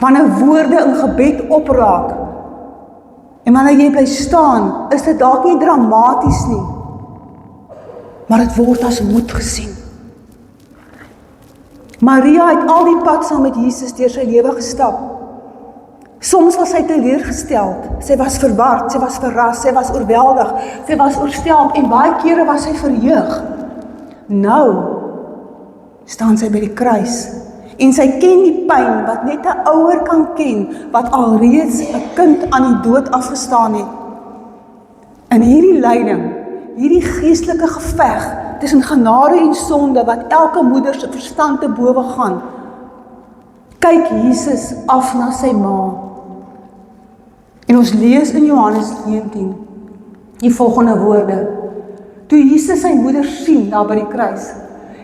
Wanneer woorde in gebed opraak, en wanneer jy bly staan, is dit dalk nie dramaties nie, maar dit word as moed gesien. Maria het al die pad saam met Jesus deur sy lewe gestap. Soms was sy teleurgesteld, sy was verward, sy was verras, sy was oorweldig, sy was oorstelp en baie kere was sy verheug. Nou staan sy by die kruis en sy ken die pyn wat net 'n ouer kan ken wat alreeds 'n kind aan die dood afgestaan het. In hierdie lyding, hierdie geestelike geveg tussen genade en sonde wat elke moeder se verstand te bowe gaan, kyk Jesus af na sy ma. En ons lees in Johannes 19 die volgende woorde. Toe Jesus sy moeder sien daar by die kruis,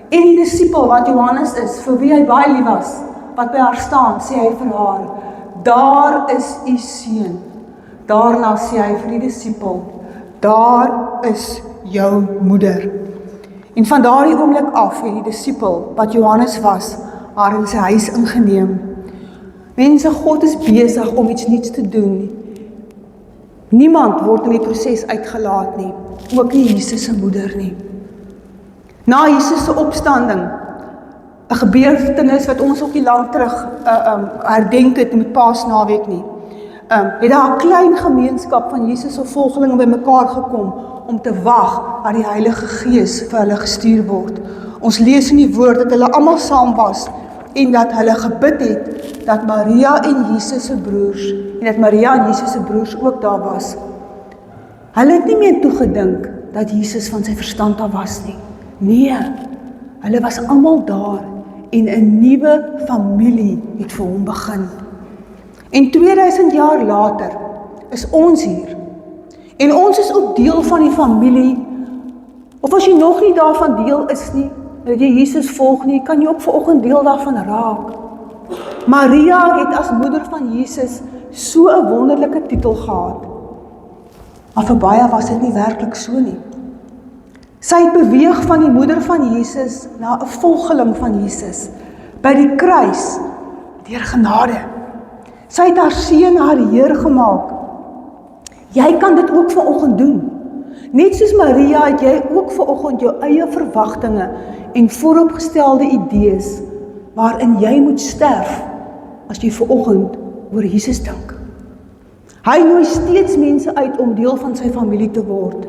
en die disipel wat Johannes is, vir wie hy baie lief was, wat by haar staan, sê hy vir haar, daar is u seun. Daarna sê hy vir die disipel, daar is jou moeder. En van daardie oomblik af het die disipel, wat Johannes was, haar in sy huis ingeneem. Mense, God is besig om iets nuuts te doen. Niemand word in die proses uitgelaat nie, ook nie Jesus se moeder nie. Na Jesus se opstanding, 'n gebeurtenis wat ons ook nie lank terug herdenk het met Paasnaweek nie, het daar 'n klein gemeenskap van Jesus se volgelinge bymekaar gekom om te wag dat die Heilige Gees vir hulle gestuur word. Ons lees in die woord dat hulle almal saam was en dat hulle gebid het dat Maria en Jesus se broers en dat Maria en Jesus se broers ook daar was. Hulle het nie meer toegedink dat Jesus van sy verstand af was nie. Nee, hulle was almal daar en 'n nuwe familie het vir hom begin. En 2000 jaar later is ons hier. En ons is ook deel van die familie. Of as jy nog nie daarvan deel is nie, dat jy Jesus volg nie, kan jy ook vanoggend deel daarvan raak. Maria het as moeder van Jesus so 'n wonderlike titel gehad. Maar vir baie was dit nie werklik so nie. Sy het beweeg van die moeder van Jesus na 'n volgeling van Jesus, by die kruis, deur genade. Sy het haar seun haar Heer gemaak. Jy kan dit ook vanoggend doen. Net soos Maria het jy ook vanoggend jou eie verwagtinge en vooropgestelde idees, waarin jy moet sterf, as jy vanoggend oor Jesus dink. Hy nooi steeds mense uit om deel van sy familie te word.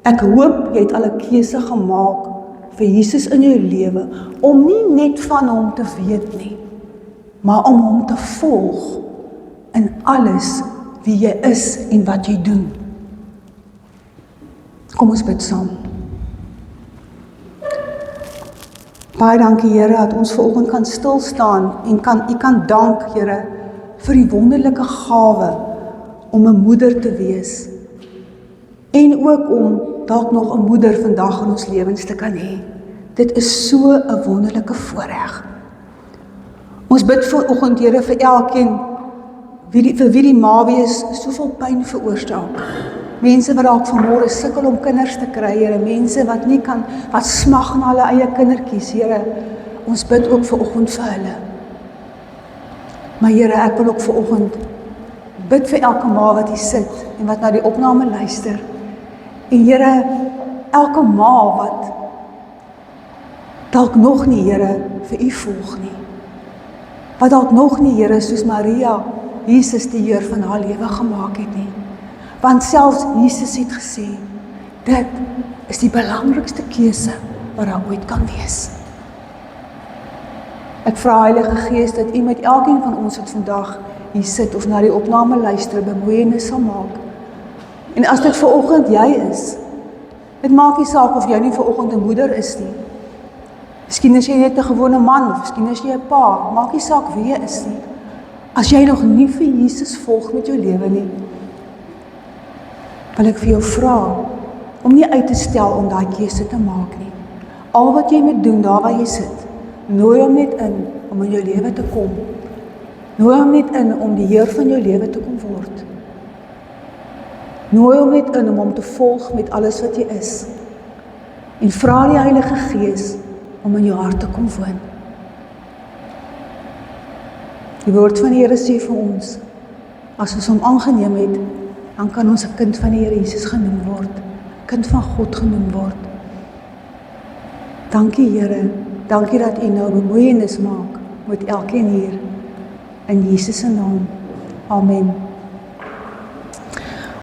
Ek hoop jy het al 'n keuse gemaak vir Jesus in jou lewe, om nie net van hom te weet nie, maar om hom te volg in alles wie jy is en wat jy doen. Kom ons bid saam. Baie dankie Here dat ons vanoggend kan stil staan en U kan dank Here vir die wonderlike gawe om 'n moeder te wees. En ook om dalk nog 'n moeder vandag in ons lewens te kan hê. Dit is so 'n wonderlike voorreg. Ons bid vanoggend Here vir elkeen vir wie die ma wees soveel pyn veroorsaak. Mense wat dalk vanmôre sukkel om kinders te kry, Here, mense wat nie kan, wat smag na hulle eie kindertjies, Here. Ons bid ook vanoggend vir hulle. Maar Here, ek wil ook vanoggend bid vir elke ma wat hier sit en wat na die opname luister. En Here, elke ma wat dalk nog nie, Here, vir U volg nie. Wat dalk nog nie, Here, soos Maria, Jesus die Heer van haar lewe gemaak het nie. Want selfs Jesus het gesê, dit is die belangrikste keuse wat daar ooit kan wees. Ek vra Heilige Gees dat U met elkeen van ons wat vandag hier sit of na die opname luister, bemoeienis sal maak. En as dit vanoggend jy is, dit maak nie saak of jy nie vanoggend 'n moeder is nie. Miskien is jy net 'n gewone man, of miskien is jy 'n pa, maak nie saak wie jy is nie. As jy nog nie vir Jesus volg met jou lewe nie, wil ek vir jou vra, om nie uit te stel om daai keuse te maak nie. Al wat jy moet doen, daar waar jy sit, nooi hom net in, om in jou lewe te kom. Nooi hom net in, om die Heer van jou lewe te kom word. Nooi hom net in, om hom te volg met alles wat jy is. En vra die Heilige Gees, om in jou hart te kom woon. Die woord van die Here sê vir ons, as ons hom aangeneem het, dan kan ons 'n kind van die Here Jesus genoem word, kind van God genoem word. Dankie Here, dankie dat U nou bemoeienis maak met elkeen hier, in Jesus se naam, amen.